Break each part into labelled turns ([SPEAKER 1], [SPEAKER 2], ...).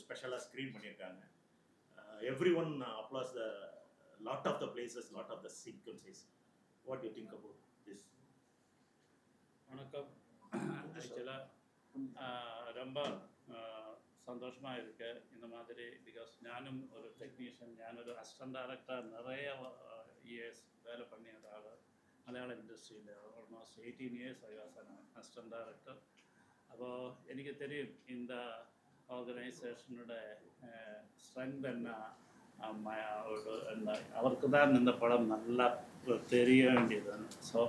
[SPEAKER 1] ஸ்பெஷலாக ஸ்க்ரீன் பண்ணியிருக்காங்க. Every one applause the lot of the places, lot of the sequences. What you think about this?
[SPEAKER 2] வணக்கம். ஆக்சுவலாக ரொம்ப சந்தோஷமாக இருக்கு இந்த மாதிரி. பிகாஸ் நானும் ஒரு டெக்னீஷியன், ഞാനൊരു അസിസ്റ്റന്റ് ഡയറക്ടർ நிறைய இயர்ஸ் வேலை பண்ணிய ஆள் மலையாள இண்டஸ்ட்ரியில். Almost 18 years I was an assistant director. അപ്പോൾ എനിക്ക് தெரியும் இந்த ஆர்கனைசேஷனோட ஸ்ட்ரெങ്த் என்ன, അവർക്ക് தான் இந்த படம் நல்லா தெரிய வேண்டியது. ஸோ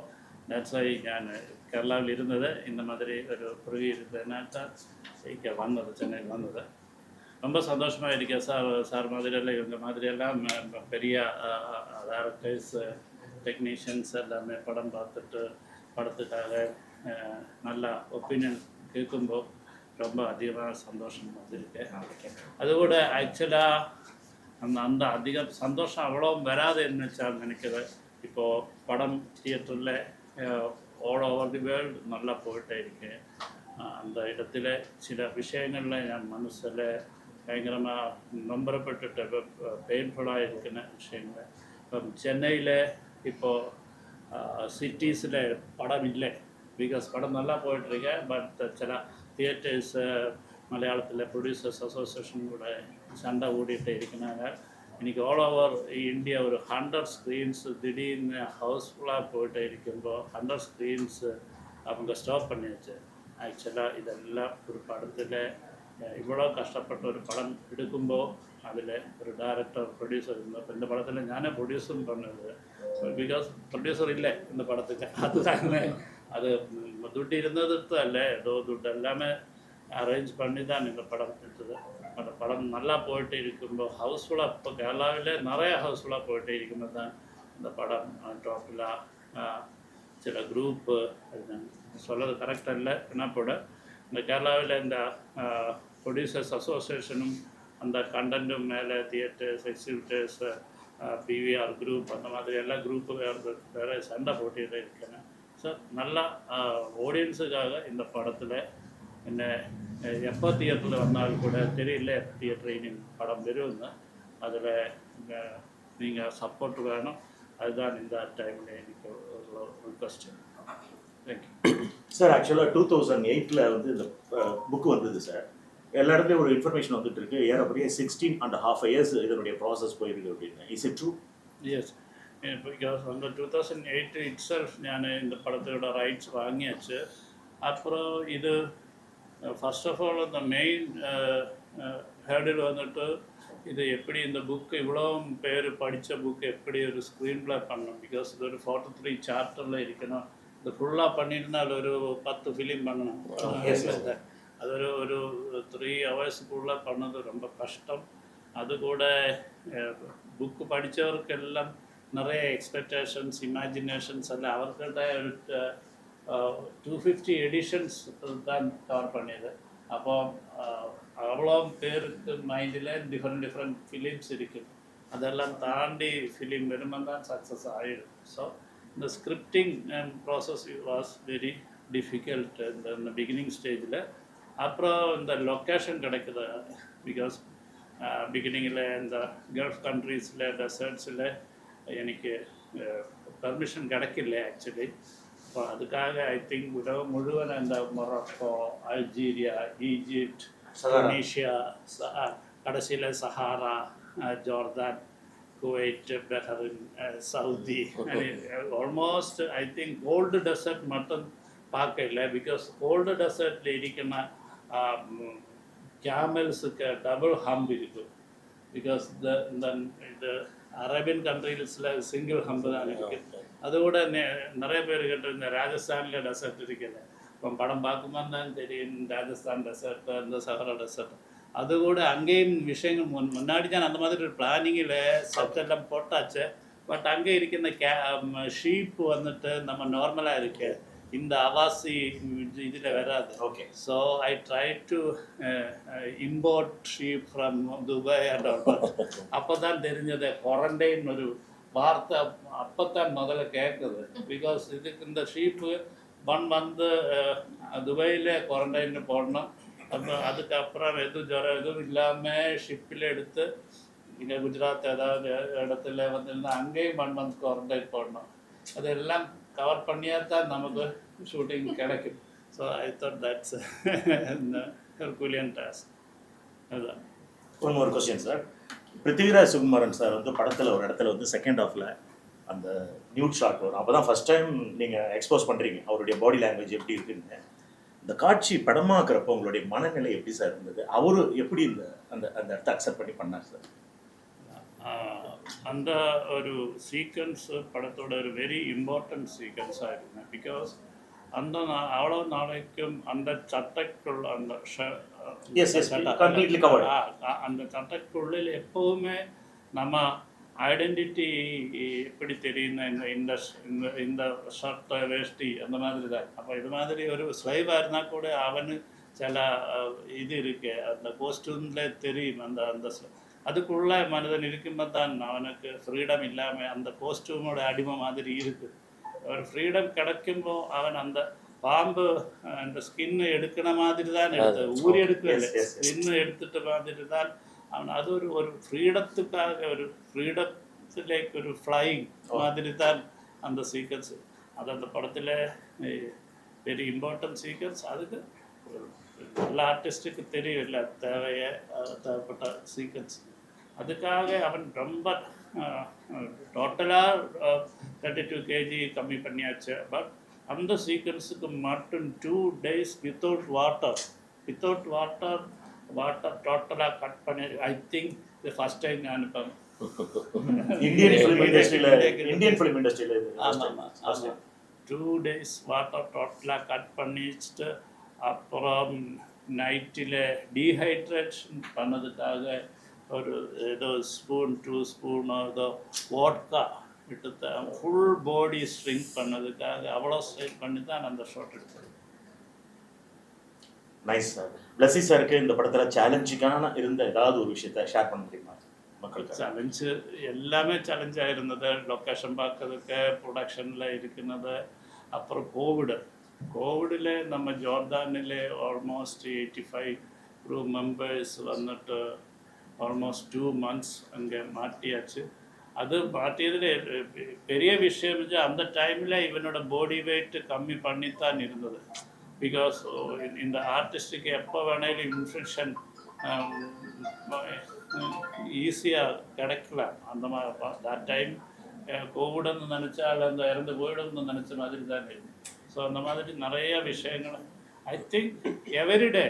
[SPEAKER 2] தட்ஸ் வை ഞാൻ കേരളയിൽ ഇരുന്നത് இந்த மாதிரி ஒரு ப்ரிவியூ இருந்ததுனால்தான் இங்கே வந்தது, சென்னையில் வந்தது. ரொம்ப சந்தோஷமாக இருக்கேன் சார் மாதிரியெல்லாம் இவங்க மாதிரியெல்லாம் பெரிய டேரக்டர்ஸ், டெக்னீஷியன்ஸ் எல்லாமே படம் பார்த்துட்டு படத்துக்காக நல்ல ஒப்பீனியன் கேட்கும்போது ரொம்ப அதிகமாக சந்தோஷம் வந்திருக்கு. அதுகூட ஆக்சுவலாக அந்த அதிக சந்தோஷம் அவ்வளோ வராதுன்னு வச்சால் நினைக்கிறேன். இப்போது படம் தியேட்டரில் ஆல் ஓவர் தி வேர்ல்டு நல்லா போயிட்டே இருக்கு. அந்த இடத்துல சில விஷயங்களில் ഞാൻ മനസ്സിൽ ഭയങ്കരமாக നൊമ്പരപ്പെട്ടിട്ട് പെയിൻഫുള്ളായി ഇരിക്കുന്ന விஷயங்கள். ഇപ്പം ചെന്നൈയിൽ ഇപ്പോൾ സിറ്റീസിൽ പടമില്ല. ബിക്കോസ് പടം நல்லா போயிட்டுருக்கு. பட் சில தியேட்டர்ஸ் மலையாளத்தில் ப்ரொடியூசர்ஸ் அசோசியேஷன் கூட சண்டை ஓடிட்டு இருக்கிறாங்க. இன்றைக்கி ஆல் ஓவர் இந்தியா ஒரு 100 ஸ்க்ரீன்ஸ் திடீர்னு ஹவுஸ்ஃபுல்லாக போயிட்டு இருக்கும்போது 100 ஸ்க்ரீன்ஸ் அவங்க ஸ்டாப் பண்ணியாச்சு. ஆக்சுவலாக இதெல்லாம் ஒரு படத்தில் இவ்வளோ கஷ்டப்பட்ட ஒரு படம் எடுக்கும்போது அதில் ஒரு டைரக்டர், ப்ரொடியூசர் இருந்தோம். இப்போ இந்த படத்தில் ஞானே ப்ரொடியூஸரும் பண்ணது. பிகாஸ் ப்ரொடியூசர் இல்லை இந்த படத்துக்கு. அதுதானே அது துட்டு இருந்தது அல்ல, ஏதோ துட்டு எல்லாமே அரேஞ்ச் பண்ணி தான் இந்த படம் எடுத்தது. அந்த படம் நல்லா போயிட்டு இருக்கும்போது ஹவுஸ்ஃபுல்லாக, இப்போ கேரளாவில் நிறைய ஹவுஸ்ஃபுல்லாக போயிட்டு இருக்கும்போது தான் இந்த படம் டோட்டலாக சில குரூப்பு, சொல்கிறது கரெக்டாக இல்லை என்ன கூட, இந்த கேரளாவில் இந்த ப்ரொடியூசர்ஸ் அசோசியேஷனும் அந்த கண்டென்ட்டும் மேலே தியேட்டர்ஸ், எக்ஸிபிட்டர்ஸ், பிவிஆர் குரூப், அந்த மாதிரி எல்லா குரூப்பு வேறு சண்டை போட்டிகிட்டே இருக்கேன். ஸோ நல்லா ஆடியன்ஸுக்காக இந்த படத்தில் என்ன எப்போ தியேட்டரில் வந்தாலும் கூட தெரியல, தியேட்டர் இனி படம் வரும்னு. அதில் நீங்கள் சப்போர்ட் வேணும். அதுதான் இந்த டைமில் எனக்கு ஒரு ரிக்வஸ்ட். Thank you
[SPEAKER 1] sir. ஆக்சுவலாக 2008 வந்து இந்த புக்கு வந்தது சார். எல்லா இடத்துலையும் ஒரு இன்ஃபர்மேஷன் வந்துட்டு இருக்கு, ஏறக்குறைய 16.5 years இதனுடைய ப்ராசஸ் போயிருக்கு அப்படின்னு. Is it true?
[SPEAKER 2] Yes, because அந்த 2008 இட் செல்ஃப் ഞാൻ இந்த படத்தோட ரைட்ஸ் வாங்கியாச்சு. அப்புறம் இது ஃபர்ஸ்ட் ஆஃப் ஆல் இந்த மெயின் ஹேர்டில் வந்துட்டு இது எப்படி இந்த புக்கு இவ்வளோ பேர் படித்த புக்கு எப்படி ஒரு ஸ்க்ரீன் ப்ளே பண்ணணும். பிகாஸ் இது ஒரு 43 சாப்டரில் இருக்கணும். இது ஃபுல்லாக பண்ணியிருந்தால் ஒரு 10 ஃபிலிம் பண்ணணும். அது ஒரு 3 hours பண்ணது ரொம்ப கஷ்டம். அது கூட புக்கு படித்தவருக்கெல்லாம் நிறைய எக்ஸ்பெக்டேஷன்ஸ், இமேஜினேஷன்ஸ் எல்லாம் அவர்கிட்ட ஒரு 250 எடிஷன்ஸ் தான் கவர் பண்ணியது. அப்போ அவ்வளோ பேருக்கு மைண்டில் டிஃப்ரெண்ட் ஃபிலிம்ஸ் இருக்குது. அதெல்லாம் தாண்டி ஃபிலிம் வரும்போது தான் சக்ஸஸ் ஆகிடும். ஸோ இந்த scripting process was very difficult இந்த பிகினிங் ஸ்டேஜில். அப்புறம் இந்த லொக்கேஷன் கிடைக்குது. பிகாஸ் பிகினிங்கில் இந்த கல்ஃப் கண்ட்ரீஸில், டெசர்ட்ஸில் எனக்கு பர்மிஷன் கிடைக்கல ஆக்சுவலி. இப்போ அதுக்காக ஐ திங்க் உலகம் முழுவதும் இந்த மொராக்கோ, அல்ஜீரியா, ஈஜிப்ட், துனிஷியா, கடைசியில் Sahara, Jordan, Kuwait, Bahrain, Saudi, almost I think cold desert மட்டும் பார்க்கல. பிகாஸ் கோல்டு டெசர்ட்டில் இருக்கிற கேமல்ஸுக்கு டபுள் ஹம்ப் இருக்குது. பிகாஸ் இந்த அரேபியன் கண்ட்ரீஸில் சிங்கிள் ஹம்பு தான் இருக்குது. அதோட நிறைய பேர்கிட்ட இந்த ராஜஸ்தானில் டெசர்ட் இருக்குது. இப்போ படம் பார்க்கும்போது தான் தெரியும் ராஜஸ்தான் டெசர்ட், இந்த சஹரா டெசர்ட். அது கூட அங்கேயும் விஷயங்கள் முன்னாடி தான் அந்த மாதிரி ஒரு பிளானிங்கில் சத்தெல்லாம் போட்டாச்சு. பட் அங்கே இருக்கிற ஷீப் வந்துட்டு நம்ம நார்மலாக இருக்கு, இந்த அவாசி இதில் வராது.
[SPEAKER 1] Okay.
[SPEAKER 2] So I try to import sheep from Dubai and all. அப்போ தான் தெரிஞ்சது குவாரண்டைன் ஒரு வார்த்தை அப்போத்தான் முதல்ல கேட்குது. பிகாஸ் இதுக்கு இந்த ஷீப்பு வந்து துபாயில் குவாரண்டைன் போடணும். அப்போ அதுக்கப்புறம் எதுவும் ஜுரம் எதுவும் இல்லாமல் ஷிப்பில் எடுத்து இங்கே குஜராத் ஏதாவது இடத்துல வந்து அங்கேயும் 1 month குவாரண்டைன் போடணும். அதெல்லாம் கவர் பண்ணியா தான் நமக்கு ஷூட்டிங் கிடைக்கும். So I thought that's herculean task. அதுதான்.
[SPEAKER 1] One more question sir. Prithviraj Sukumaran sir வந்து படத்தில் ஒரு இடத்துல வந்து செகண்ட் ஹாஃபில் அந்த நியூட் ஷாட் வரும். அப்போ தான் ஃபஸ்ட் டைம் நீங்கள் எக்ஸ்போஸ் பண்ணுறீங்க அவருடைய பாடி லாங்குவேஜ் எப்படி இருக்குன்னு. இந்த காட்சி படமாக்குறப்போ உங்களுடைய மனநிலை எப்படி சார் இருந்தது? அவரு எப்படி இந்த அந்த அந்த இடத்த அக்செப்ட் பண்ணி பண்ணார் சார்?
[SPEAKER 2] அந்த ஒரு சீக்வன்ஸ் படத்தோட ஒரு வெரி இம்பார்ட்டன்ட் சீக்வன்ஸாக இருக்குங்க. பிகாஸ் அந்த அவ்வளோ நாளைக்கும் அந்த சட்டைக்குள்ள அந்த அந்த சட்டைக்குள்ளில் எப்போவுமே நம்ம ஐடென்டிட்டி எப்படி தெரியும்னா இந்த இந்த ஷர்ட்டை வேஷ்டி அந்த மாதிரி தான். அப்போ இது மாதிரி ஒரு ஸ்லைவாக இருந்தால் கூட அவனு சில இது இருக்கு அந்த கோஸ்டியூமில் தெரியும். அந்த அந்த அதுக்குள்ளே மனிதன் இருக்கும்போது தான் அவனுக்கு ஃப்ரீடம் இல்லாமல் அந்த கோஸ்டியூமோட அடிமை மாதிரி இருக்குது. ஒரு ஃப்ரீடம் கிடைக்கும்போது அவன் அந்த பாம்பு அந்த ஸ்கின்னு எடுக்கிற மாதிரி தான் ஊறி எடுக்கல, ஸ்கின்னு எடுத்துட்ட மாதிரி தான் அவன். அது ஒரு ஒரு ஃப்ரீடத்துக்காக ஒரு ஃப்ரீடத்திലേക്ക് ஒரு ஃப்ளைங் மாதிரி தான் அந்த சீக்வன்ஸ். அது அந்த படத்தில் வெரி இம்பார்ட்டன்ட் சீக்வன்ஸ். அதுக்கு எல்லா ஆர்டிஸ்ட்டுக்கு தெரியும் இல்லை தேவைப்பட்ட சீக்வன்ஸ். அதுக்காக அவன் ரொம்ப டோட்டலாக 32 kg கம்மி பண்ணியாச்சு. பட் அந்த சீக்வன்ஸுக்கு மட்டும் 2 days வித்தவுட் வாட்டர் டோட்டலாக கட் பண்ணி ஐ திங்க் இது ஃபர்ஸ்ட் டைம் நான் இப்போ
[SPEAKER 1] இந்தியன் ஃபிலிம் இண்டஸ்ட்ரியில்
[SPEAKER 2] ஆமாம் 2 days வாட்டர் டோட்டலாக கட் பண்ணிட்டு அப்புறம் நைட்டில் டீஹைட்ரேஷன் பண்ணதுக்காக ஒரு ஏதோ ஸ்பூன் 2 ஸ்பூன் ஏதோ வாட்கா விட்டு ஃபுல் பாடி ஸ்ட்ரிங்க் பண்ணதுக்காக அவ்வளோ ஸ்ட்ரெயின் பண்ணி தான் அந்த ஷாட் எடுத்தது.
[SPEAKER 1] Nice sir. பிளஸி சாருக்கு இந்த படத்தில் சேலஞ்சிங்கான இருந்த ஏதாவது ஒரு விஷயத்தை ஷேர் பண்ண முடியுமா மக்களுக்கு?
[SPEAKER 2] சேலஞ்சு எல்லாமே சேலஞ்சாக இருந்தது. லொக்கேஷன் பார்க்கறதுக்கு, ப்ரொடக்ஷனில் இருக்கிறது. அப்புறம் கோவிடில் நம்ம ஜோர்தானில் ஆல்மோஸ்ட் 85 crew members வந்துட்டு ஆல்மோஸ்ட் 2 months அங்கே மாட்டியாச்சு. அது மாட்டியதில் பெரிய விஷயம் அந்த டைமில் இவனோட பாடி வெயிட் கம்மி பண்ணித்தான் இருந்தது. பிகாஸ் இந்த ஆர்டிஸ்ட்டுக்கு எப்போ வேணாலும் இன்ஃபெக்ஷன் ஈஸியாக கிடைக்கலாம். அந்த மாதிரி தட் டைம் கோவிடுன்னு நினச்சா அந்த இறந்து போயிடும்னு நினச்ச மாதிரி தான் இருக்கு. ஸோ அந்த மாதிரி நிறைய விஷயங்கள் ஐ திங்க் எவ்ரிடே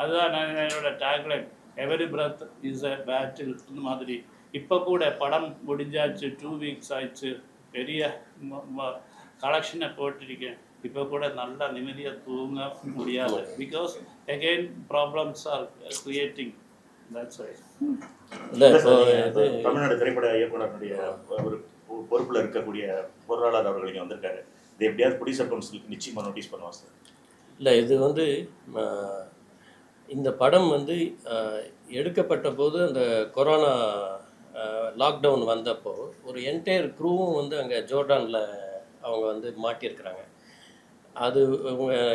[SPEAKER 2] அதுதான் நான் என்னோட tagline, every breath is a battle மாதிரி. இப்போ கூட படம் முடிஞ்சாச்சு, 2 weeks ஆயிடுச்சு, பெரிய கலெக்ஷனை போட்டிருக்கேன். இப்போ கூட நல்லா நிம்மதியாக தூங்க முடியாது. Because again problems are creating. That's why.
[SPEAKER 1] Tamil Nadu திரைப்பட இயக்குனருடைய ஒரு பொறுப்பில் இருக்கக்கூடிய பொருளாளர் அவர்கள் இங்கே வந்திருக்காரு. இது எப்படியாவது ப்ரொடியூசர் கவுன்சிலுக்கு நிச்சயமாக நோட்டீஸ் பண்ணுவாங்க சார்.
[SPEAKER 3] இல்லை, இது வந்து இந்த படம் வந்து எடுக்கப்பட்ட போது அந்த கொரோனா லாக்டவுன் வந்தப்போ ஒரு என்டையர் க்ரூவும் வந்து அங்கே ஜோர்டானில் அவங்க வந்து மாட்டியிருக்கிறாங்க. அது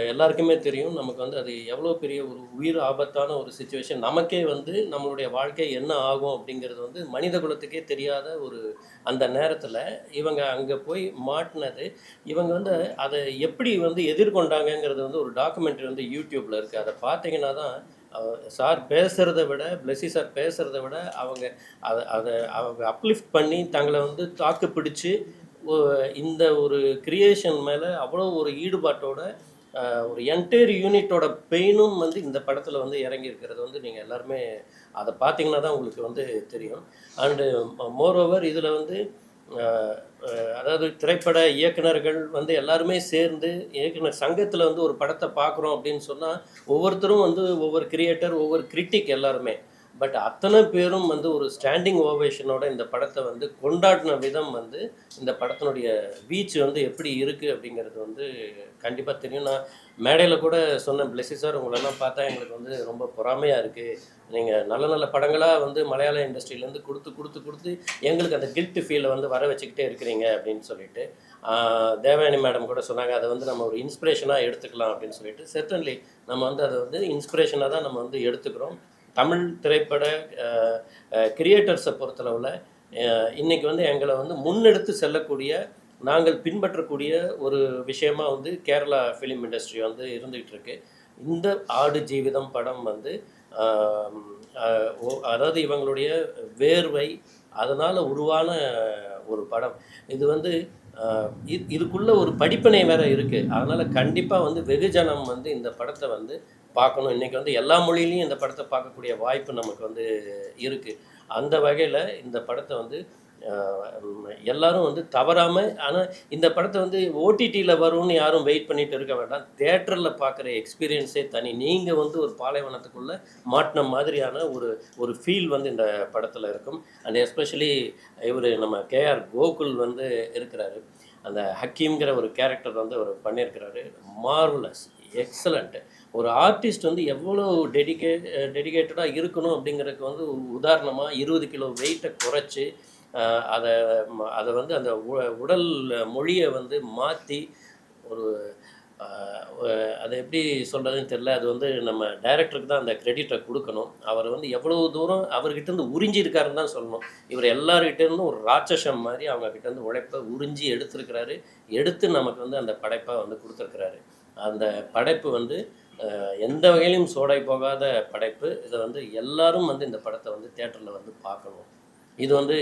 [SPEAKER 3] எல்லாருக்குமே தெரியும். நமக்கு வந்து அது எவ்வளோ பெரிய ஒரு உயிர் ஆபத்தான ஒரு சுச்சுவேஷன். நமக்கே வந்து நம்மளுடைய வாழ்க்கை என்ன ஆகும் அப்படிங்கிறது வந்து மனித குலத்துக்கே தெரியாத ஒரு அந்த நேரத்தில் இவங்க அங்கே போய் மாட்டினது. இவங்க வந்து அதை எப்படி வந்து எதிர்கொண்டாங்கங்கிறது வந்து ஒரு டாக்குமெண்ட்ரி வந்து யூடியூப்பில் இருக்குது. அதை பார்த்தீங்கன்னா தான் சார் பேசுகிறத விட, பிளஸி சார் பேசுகிறத விட அதை அவங்க அப்லிஃப்ட் பண்ணி தங்களை வந்து தாக்கு பிடிச்சி இந்த ஒரு கிரியேஷன் மேலே அவ்வளோ ஒரு ஈடுபாட்டோட ஒரு என்டையர் யூனிட்டோட பெயினும் வந்து இந்த படத்தில் வந்து இறங்கியிருக்கிறது வந்து நீங்கள் எல்லாருமே அதை பார்த்தீங்கன்னா தான் உங்களுக்கு வந்து தெரியும். அண்டு மோரோவர் இதில் வந்து அதாவது திரைப்பட இயக்குனர்கள் வந்து எல்லாருமே சேர்ந்து இயக்குனர் சங்கத்தில் வந்து ஒரு படத்தை பார்க்குறோம் அப்படின்னு சொன்னால் ஒவ்வொருத்தரும் வந்து ஒவ்வொரு கிரியேட்டர், ஒவ்வொரு கிரிட்டிக் எல்லாருமே பட் அத்தனை பேரும் வந்து ஒரு ஸ்டாண்டிங் ஓவேஷனோட இந்த படத்தை வந்து கொண்டாடின விதம் வந்து இந்த படத்தினுடைய வீச்சு வந்து எப்படி இருக்குது அப்படிங்கிறது வந்து கண்டிப்பாக தெரியும். நான் மேடையில் கூட சொன்ன பிளெஸி சார் உங்களெல்லாம் பார்த்தா எங்களுக்கு வந்து ரொம்ப பொறாமையாக இருக்குது. நீங்கள் நல்ல நல்ல படங்களாக வந்து மலையாள இண்டஸ்ட்ரியிலேருந்து கொடுத்து எங்களுக்கு அந்த கில்ட் ஃபீலை வந்து வர வச்சுக்கிட்டே இருக்கிறீங்க அப்படின்னு சொல்லிட்டு தேவயானி மேடம் கூட சொன்னாங்க, அதை வந்து நம்ம ஒரு இன்ஸ்பிரேஷனாக எடுத்துக்கலாம் அப்படின்னு சொல்லிட்டு. செர்டன்லி நம்ம வந்து அதை வந்து இன்ஸ்பிரேஷனாக தான் நம்ம வந்து எடுத்துக்கிறோம். தமிழ் திரைப்பட கிரியேட்டர்ஸை பொறுத்தளவில் இன்றைக்கி வந்து எங்களை வந்து முன்னெடுத்து செல்லக்கூடிய, நாங்கள் பின்பற்றக்கூடிய ஒரு விஷயமா வந்து கேரளா ஃபிலிம் இண்டஸ்ட்ரி வந்து இருந்துகிட்டு இருக்கு. இந்த ஆடு ஜீவிதம் படம் வந்து அதாவது இவங்களுடைய வேர்வை அதனால் உருவான ஒரு படம். இது வந்து இதுக்குள்ள ஒரு படிப்பினை வேற இருக்குது. அதனால் கண்டிப்பாக வந்து வெகுஜனம் வந்து இந்த படத்தை வந்து பார்க்கணும். இன்றைக்கி வந்து எல்லா மொழியிலையும் இந்த படத்தை பார்க்கக்கூடிய வாய்ப்பு நமக்கு வந்து இருக்குது. அந்த வகையில் இந்த படத்தை வந்து எல்லாரும் வந்து தவறாமல், ஆனால் இந்த படத்தை வந்து ஓடிடியில் வரும்னு யாரும் வெயிட் பண்ணிட்டு இருக்க வேண்டாம். தேட்டரில் பார்க்குற எக்ஸ்பீரியன்ஸே தனி. நீங்கள் வந்து ஒரு பாலைவனத்துக்குள்ளே மாட்டின மாதிரியான ஒரு ஃபீல் வந்து இந்த படத்தில் இருக்கும். அண்ட் எஸ்பெஷலி இவர் நம்ம கேஆர் கோகுல் வந்து இருக்கிறாரு. அந்த ஹக்கீம்ங்கிற ஒரு கேரக்டர் வந்து அவர் பண்ணியிருக்கிறாரு. Marvellous, excellent. ஒரு ஆர்டிஸ்ட் வந்து எவ்வளோ டெடிகேட்டடாக இருக்கணும் அப்படிங்கிறதுக்கு வந்து உதாரணமாக 20 கிலோ வெயிட்டை குறைச்சி அதை வந்து அந்த உடல் மொழியை வந்து மாற்றி ஒரு அதை எப்படி சொல்கிறதுன்னு தெரில. அது வந்து நம்ம டைரக்டருக்கு தான் அந்த கிரெடிட்டை கொடுக்கணும். அவர் வந்து எவ்வளோ தூரம் அவர்கிட்டேருந்து உறிஞ்சிருக்காருன்னு தான் சொல்லணும். இவர் எல்லார்கிட்டேருந்தும் ஒரு ராட்சசம் மாதிரி அவங்கக்கிட்டேருந்து உழைப்பை உறிஞ்சி எடுத்துருக்கிறாரு. எடுத்து நமக்கு வந்து அந்த படைப்பை வந்து கொடுத்துருக்கிறாரு. அந்த படைப்பு வந்து எந்த வகையிலும் சோடை போகாத படைப்பு. இதை வந்து எல்லாரும் வந்து இந்த படத்தை வந்து தியேட்டரில் வந்து பார்க்கணும். இது வந்து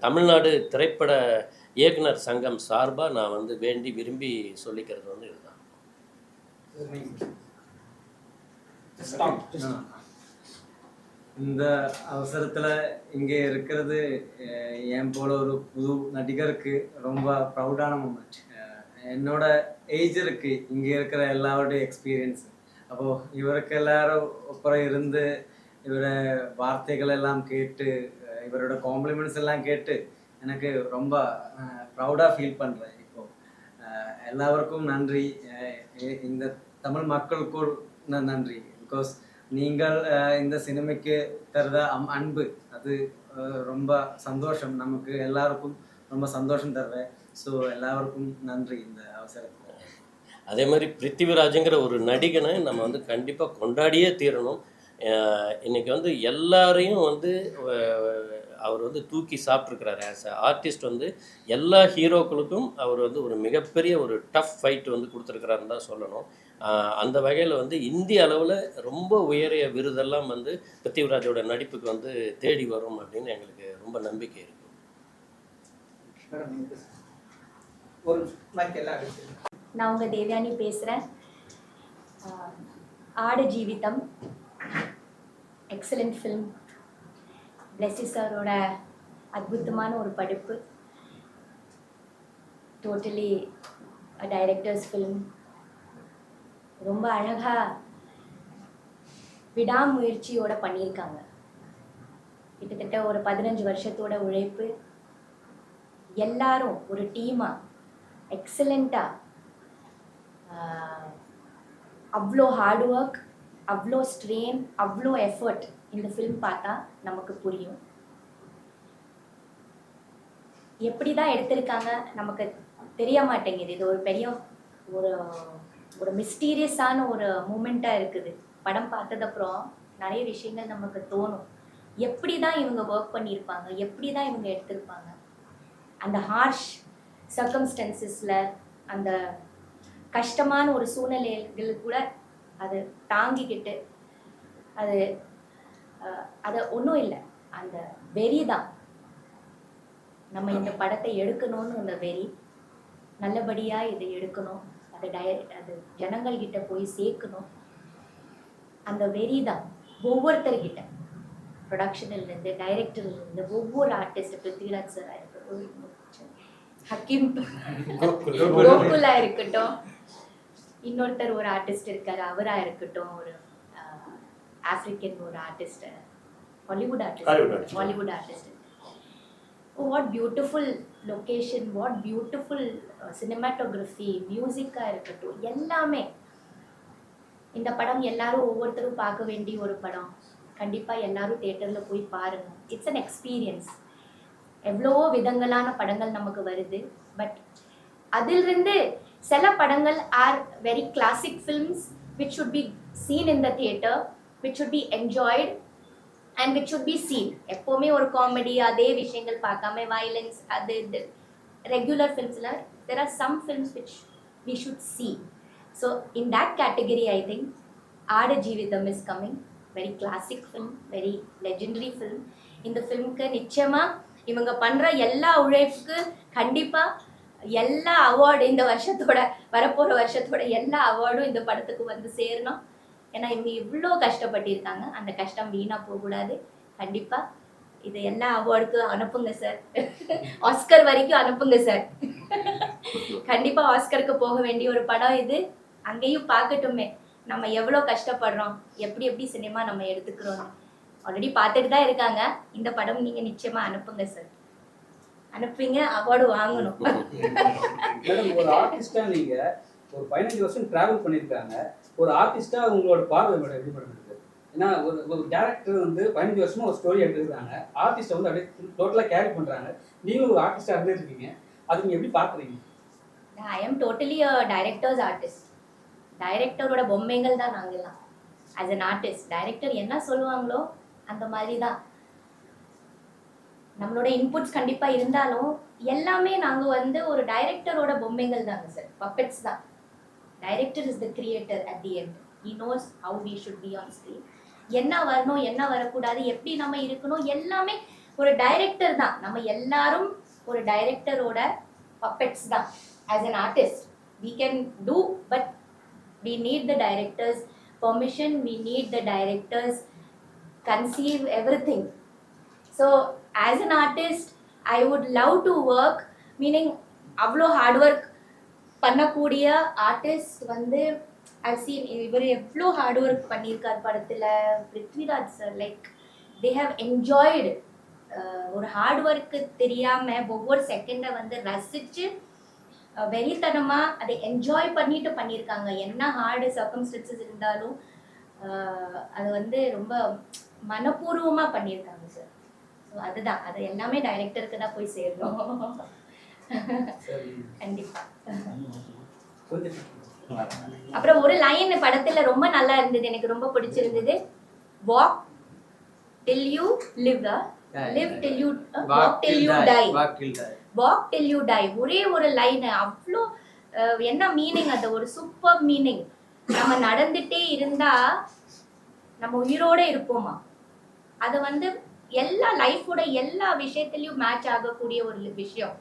[SPEAKER 3] தமிழ்நாடு திரைப்பட இயக்குனர் சங்கம் சார்பாக நான் வந்து வேண்டி விரும்பி சொல்லிக்கிறது வந்து இதுதான்.
[SPEAKER 4] இந்த அவசரத்தில் இங்கே இருக்கிறது என் போல ஒரு புது நடிகருக்கு ரொம்ப ப்ரௌடான மூமெண்ட். என்னோட ஏஜ் இருக்கு இங்கே இருக்கிற எல்லாரோடைய எக்ஸ்பீரியன்ஸ். அப்போது இவருக்கு எல்லாரும் அப்புறம் இருந்து இவரோட வார்த்தைகள் எல்லாம் கேட்டு இவரோட காம்ப்ளிமெண்ட்ஸ் எல்லாம் கேட்டு எனக்கு ரொம்ப ப்ரௌடாக ஃபீல் பண்ணுறேன். இப்போது எல்லாருக்கும் நன்றி. இந்த தமிழ் மக்களுக்கும் நன்றி. பிகாஸ் நீங்கள் இந்த சினிமைக்கு தருத அன்பு அது ரொம்ப சந்தோஷம். நமக்கு எல்லாருக்கும் ரொம்ப சந்தோஷம் தருவேன். ஸோ எல்லாருக்கும் நன்றி இந்த அவசரத்தில்.
[SPEAKER 3] அதே மாதிரி பிருத்திவிராஜுங்கிற ஒரு நடிகனை நம்ம வந்து கண்டிப்பாக கொண்டாடியே தீரணும். இன்றைக்கி வந்து எல்லாரையும் வந்து அவர் வந்து தூக்கி சாப்பிட்ருக்கிறாரு. ஆஸ் அ ஆர்டிஸ்ட் வந்து எல்லா ஹீரோக்களுக்கும் அவர் வந்து ஒரு மிகப்பெரிய ஒரு டஃப் ஃபைட் வந்து கொடுத்துருக்கிறாருன்னு தான் சொல்லணும். அந்த வகையில் வந்து இந்திய அளவில் ரொம்ப உயரிய விருதெல்லாம் வந்து பிருத்திவிராஜோட நடிப்புக்கு வந்து தேடி வரும் அப்படின்னு எங்களுக்கு ரொம்ப நம்பிக்கை இருக்குது.
[SPEAKER 5] நான் உங்கள் தேவயானி பேசுகிறேன். ஆடு ஜீவிதம் எக்ஸலண்ட் ஃபிலிம். பிளெஸி சாரோட அற்புதமான ஒரு படைப்பு. Totally directors film. ரொம்ப அழகாக விடாமுயற்சியோட பண்ணியிருக்காங்க. கிட்டத்தட்ட ஒரு 15 வருஷத்தோட உழைப்பு. எல்லாரும் ஒரு டீமாக எக்ஸலண்ட்டாக அவ்வளோ ஹார்ட் ஒர்க், அவ்வளோ ஸ்ட்ரெயின், அவ்வளோ எஃபர்ட். இந்த ஃபிலிம் பார்த்தா நமக்கு புரியும் எப்படி தான் எடுத்திருக்காங்க. நமக்கு தெரிய மாட்டேங்குது. இது ஒரு பெரிய ஒரு ஒரு மிஸ்டீரியஸான ஒரு மூமெண்ட்டாக இருக்குது. படம் பார்த்ததுக்கப்புறம் நிறைய விஷயங்கள் நமக்கு தோணும். எப்படி தான் இவங்க ஒர்க் பண்ணியிருப்பாங்க, எப்படி தான் இவங்க எடுத்திருப்பாங்க. அந்த ஹார்ஷ் சர்க்கம்ஸ்டன்சஸில், அந்த கஷ்டமான ஒரு சூழ்நிலைகள் கூட அதை தாங்கிக்கிட்டு அது ஒன்றும் இல்லை. அந்த வெறி தான் நம்ம இந்த படத்தை எடுக்கணும்னு அந்த வெறி. நல்லபடியாக இதை எடுக்கணும், அது ஜனங்கள்கிட்ட போய் சேர்க்கணும். அந்த வெறி தான் ஒவ்வொருத்தர்கிட்ட, ப்ரொடக்ஷன்லேருந்து டைரக்டர்லேருந்து ஒவ்வொரு ஆர்டிஸ்ட், பிருத்திவிராஜ் சாராக இருக்கட்டும், ஹக்கீம் கோகுலாக இருக்கட்டும், இன்னொருத்தர் ஒரு ஆர்டிஸ்ட் இருக்கார் அவராக இருக்கட்டும், ஒரு ஆஃப்ரிக்கன் ஒரு artist Hollywood artist.
[SPEAKER 1] Hollywood artist.
[SPEAKER 5] Hollywood artist. Oh, what beautiful location, what beautiful cinematography, music-ஆ இருக்கட்டும் எல்லாமே. இந்த படம் எல்லாரும் ஒவ்வொருத்தரும் பார்க்க வேண்டிய ஒரு படம். கண்டிப்பாக எல்லாரும் தியேட்டரில் போய் பாருங்க. It's an experience. எவ்வளவோ விதங்களான படங்கள் நமக்கு வருது. பட் அதிலிருந்து சில படங்கள் are very classic films which should be seen in the theatre, which should be enjoyed and which should be seen. எப்போவுமே ஒரு காமெடி அதே விஷயங்கள் பார்க்காம வயலன்ஸ் அது இது ரெகுலர் ஃபில்ம்ஸில் there are some films which we should see. So in that category I think Aada Jeevitham is coming. Very classic film, very legendary film. இந்த ஃபிலிம்க்கு நிச்சயமாக இவங்க பண்ணுற எல்லா உழைப்புக்கு கண்டிப்பாக எல்லா அவார்டு இந்த வருஷத்தோட வரப்போகிற வருஷத்தோட எல்லா அவார்டும் இந்த படத்துக்கு வந்து சேரணும். ஏன்னா இவங்க இவ்வளோ கஷ்டப்பட்டிருக்காங்க. அந்த கஷ்டம் வீணாக போகக்கூடாது. கண்டிப்பாக இது எல்லா அவார்டுக்கு அனுப்புங்க சார். ஆஸ்கர் வரைக்கும் அனுப்புங்க சார். கண்டிப்பாக ஆஸ்கருக்கு போக வேண்டிய ஒரு படம் இது. அங்கேயும் பார்க்கட்டுமே நம்ம எவ்வளோ கஷ்டப்படுறோம், எப்படி எப்படி சினிமா நம்ம எடுத்துக்கிறோம். ஆல்ரெடி பார்த்துட்டு தான் இருக்காங்க. இந்த படம் நீங்கள் நிச்சயமாக அனுப்புங்க சார். அனுப்புவீங்க, அவார்டு வாங்கணும்.
[SPEAKER 6] மேடம், ஒரு ஆர்டிஸ்டா நீங்க ஒரு 15 வருஷம் டிராவல் பண்ணியிருக்காங்க. ஒரு ஆர்டிஸ்டா உங்களோட பார்வை மேடம் எப்படி மேடம் இருக்கு? ஏன்னா ஒரு டேரக்டர் வந்து 15 வருஷமா ஒரு ஸ்டோரி எடுத்துருக்காங்க, ஆர்டிஸ்ட்டை வந்து அப்படியே டோட்டலாக கேரி பண்ணுறாங்க. நீங்களும் ஒரு ஆர்டிஸ்டாக இருந்துருக்கீங்க, அது நீங்கள் எப்படி பார்க்குறீங்க?
[SPEAKER 5] I am totally a director's artist. டைரக்டரோட பொம்மைகள் தான் நாங்கள்லாம். ஆஸ் அன் ஆர்டிஸ்ட் டைரக்டர் என்ன சொல்லுவாங்களோ அந்த மாதிரி தான் நம்மளோட இன்புட்ஸ் கண்டிப்பாக இருந்தாலும் எல்லாமே நாங்கள் வந்து ஒரு டைரக்டரோட பொம்மைகள் தாங்க சார், பப்பெட்ஸ் தான். Director is the creator at the end. He knows how we should be on screen. என்ன வரணும் என்ன வரக்கூடாது எப்படி நம்ம இருக்கணும் எல்லாமே ஒரு டைரக்டர் தான். நம்ம எல்லாரும் ஒரு டைரக்டரோட பப்பெட்ஸ் தான். As an artist we can do, but we need the director's permission, we need the director's conceive everything. So as an artist I would love to work, meaning avlo hard work பண்ணக்கூடிய artist வந்து I've seen இவர் எவ்வளோ hard work பண்ணியிருக்கார் படத்தில். Prithviraj sir like they have enjoyed. ஒரு hard work தெரியாமல் ஒவ்வொரு செகண்டை வந்து ரசித்து வெறித்தனமாக அதை என்ஜாய் பண்ணிட்டு பண்ணியிருக்காங்க. என்ன ஹார்டு சர்க்கம்ஸ்டன்சஸ் இருந்தாலும் அது வந்து ரொம்ப மனப்பூர்வமாக பண்ணியிருக்காங்க சார். ஸோ அதுதான், அது எல்லாமே டைரக்டருக்கு தான் போய் சேரணும். கண்டிப்பாக. அப்புறம் ஒரு லைன் படத்துல ரொம்ப நல்லா இருந்தது, எனக்கு ரொம்ப பிடிச்சிருந்தது. Walk till you live, live till you walk till you tie, walk till you tie. ஒரே ஒரு லைன் அவ்வளோ என்ன மீனிங், அது ஒரு சூப்பர் மீனிங். நம்ம நடந்துட்டே இருந்தா நம்ம உயிரோட இருப்போமா, அது வந்து எல்லா லைஃபோட எல்லா விஷயத்திலையும் மேட்ச் ஆகக்கூடிய ஒரு விஷயம்.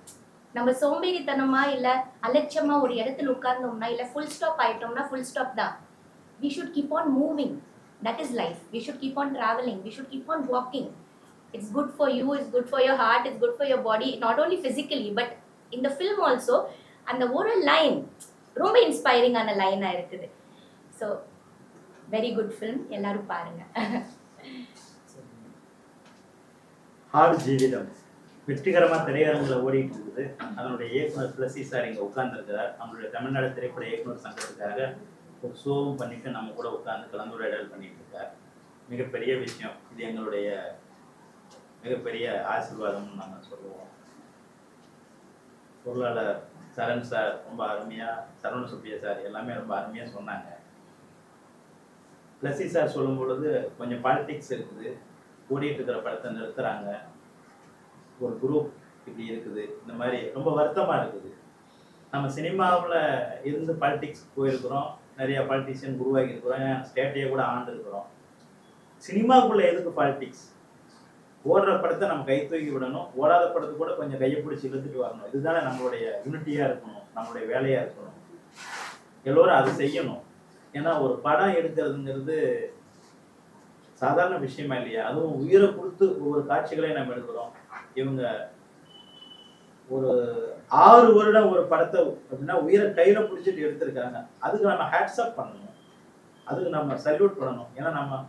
[SPEAKER 5] நம்ம சோம்பேறித்தனமா இல்லை அலட்சியமா ஒரு இடத்துல உட்கார்ந்தோம்னா இல்லை ஃபுல் ஸ்டாப் ஆயிட்டோம்னா ஃபுல் ஸ்டாப் தான். We should keep on moving, that is life. We should keep on travelling, we should keep on walking. It's good for you, it's good for your heart, it's good for your body, not only physically but இந்த film also. அந்த ஒரு line ரொம்ப இன்ஸ்பைரிங்கான லைனாக இருக்குது. So very good film, எல்லாரும் பாருங்க.
[SPEAKER 7] ஆடு ஜீவிதம் வெற்றிகரமாக திரையரங்கில் ஓடிட்டு இருக்குது. அதனுடைய இயக்குனர் பிளஸி சார் இங்கே உட்கார்ந்துருக்கிறார். நம்மளுடைய தமிழ்நாடு திரைப்பட இயக்குனர் சங்கத்துக்காக ஒரு ஷோவும் பண்ணிட்டு நம்ம கூட உட்கார்ந்து கலந்துரையாடல் பண்ணிட்டு இருக்கார். மிகப்பெரிய விஷயம் இது, எங்களுடைய மிகப்பெரிய ஆசீர்வாதம்னு நம்ம சொல்லுவோம். பொருளாளர் சரண் சார் ரொம்ப அருமையாக, சரவண சுப்பியா சார் எல்லாமே ரொம்ப அருமையாக சொன்னாங்க. பிளஸி சார் சொல்லும் பொழுது கொஞ்சம் பாலிடிக்ஸ் இருக்குது, ஓடிட்டு இருக்கிற படத்தை நிறுத்துறாங்க, ஒரு குரூப் இப்படி இருக்குது, இந்த மாதிரி ரொம்ப வருத்தமாக இருக்குது. நம்ம சினிமாவில் இருந்து பாலிடிக்ஸ் போயிருக்கிறோம், நிறைய பாலிட்டிஷியன் உருவாக்கி இருக்கிறோம், ஸ்டேட்டையே கூட ஆண்டுருக்கிறோம். சினிமாவுக்குள்ளே எதுக்கு பாலிடிக்ஸ்? ஓடுற படத்தை நம்ம கை தூக்கி விடணும், ஓடாத படத்தை கூட கொஞ்சம் கையை பிடிச்சி இழுத்துட்டு வரணும். இதுதானே நம்மளுடைய யூனிட்டியாக இருக்கணும், நம்மளுடைய வேலையாக இருக்கணும். எல்லோரும் அதை செய்யணும். ஏன்னா ஒரு படம் எடுக்கிறதுங்கிறது சாதாரண விஷயமா இல்லையா? அதுவும் உயிரை கொடுத்து ஒவ்வொரு காட்சிகளையும் நம்ம எடுக்கிறோம். இவங்க ஒரு 6 வருடம் ஒரு படத்தை அப்படின்னா உயிரை கையில பிடிச்சிட்டு எடுத்திருக்காங்க. அதுக்கு நம்ம ஹேட்ஸ் அப் பண்ணணும், அதுக்கு நம்ம சல்யூட் பண்ணணும். ஏன்னா நம்ம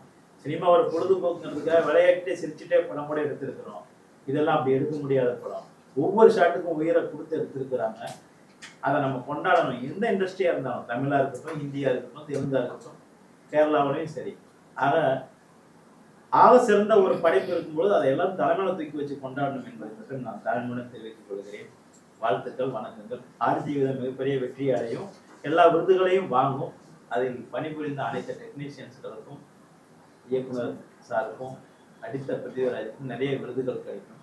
[SPEAKER 7] சினிமா ஒரு பொழுதுபோக்குங்கிறதுக்காக விளையாட்டே சிரிச்சுட்டே படம் கூட எடுத்திருக்கிறோம். இதெல்லாம் அப்படி எடுக்க முடியாத படம். ஒவ்வொரு ஷாட்டுக்கும் உயிரை கொடுத்து எடுத்திருக்கிறாங்க. அதை நம்ம கொண்டாடணும். எந்த இண்டஸ்ட்ரியாக இருந்தாலும், தமிழாக இருக்கட்டும், ஹிந்தியாக இருக்கட்டும், தெலுங்காக இருக்கட்டும், கேரளாவிலையும் சரி. ஆக சிறந்த ஒரு படைப்பு இருக்கும்போது அதை எல்லாம் தலைமையில தூக்கி வச்சு கொண்டாடணும் என்பதை மட்டும் நான் தலைமுறை தெரிவித்துக் கொள்கிறேன். வாழ்த்துக்கள், வணக்கங்கள். ஆர்ஜிவிதம் மிகப்பெரிய வெற்றி அடையும், எல்லா விருதுகளையும் வாங்கும். அதில் பணிபுரிந்த அனைத்து டெக்னீஷியன்ஸ்களுக்கும், இயக்குனர் சாருக்கும், அடித்த பிருத்திவிராஜுக்கும் நிறைய விருதுகள் கிடைக்கும்.